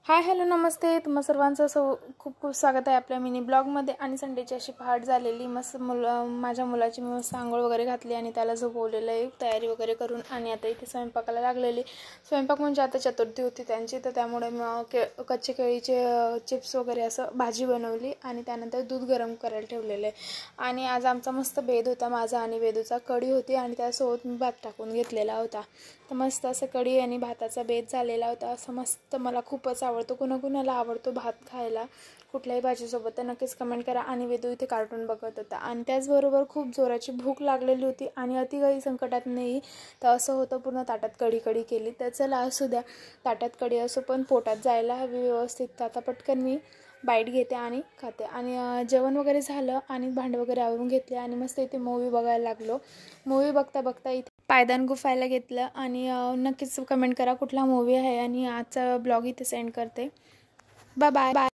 Hi hello नमस्ते, तुम्हा सर्वांचं खूप खूप स्वागत आहे आपल्या मिनी ब्लॉगमध्ये। आणि संडेची अशी पहाट झालेली, मस्त माझ्या मुलाची मी मस्त आंघोळ वगैरे घातली आणि त्याला झोपवलेलं आहे तयारी वगैरे करून। आणि आता इथे स्वयंपाकाला लागलेली। स्वयंपाक म्हणजे आता चतुर्थी होती त्यांची, तर त्यामुळे कच्चे केळीचे चिप्स वगैरे असं भाजी बनवली आणि त्यानंतर दूध गरम करायला ठेवलेलं आहे। आणि आज आमचा मस्त बेद होता, माझा आणि वेदूचा। कढी होती आणि त्यासोबत मी भात टाकून घेतलेला होता। तर मस्त असं कढी आणि भाताचा बेद झालेला होता। असं मस्त मला खूपच आवडतो, कुणाकुणाला आवडतो भात खायला कुठल्याही भाजीसोबत, तर नक्कीच कमेंट करा। आणि वेदू इथे कार्टून बघत होता आणि त्याचबरोबर खूप जोराची भूक लागलेली होती आणि अतिघाई संकटात नाही, तर असं होतं पूर्ण ताटात कढी कढी केली। तर चला असू द्या, ताटात कढी असो पण पोटात जायला हवी व्यवस्थित। तर आता पटकन मी बाईट घेते आणि खाते। आणि जेवण वगैरे झालं आणि भांडे वगैरे आवरून घेतले आणि मस्त इथे मूवी बघायला लागलो। मूवी बघता बघता इथे पायदान गुफायला घेतलं। आणि नक्कीच कमेंट करा कुठला मूवी आहे। आणि आजचा ब्लॉग इथे सेंड करते। Bye bye.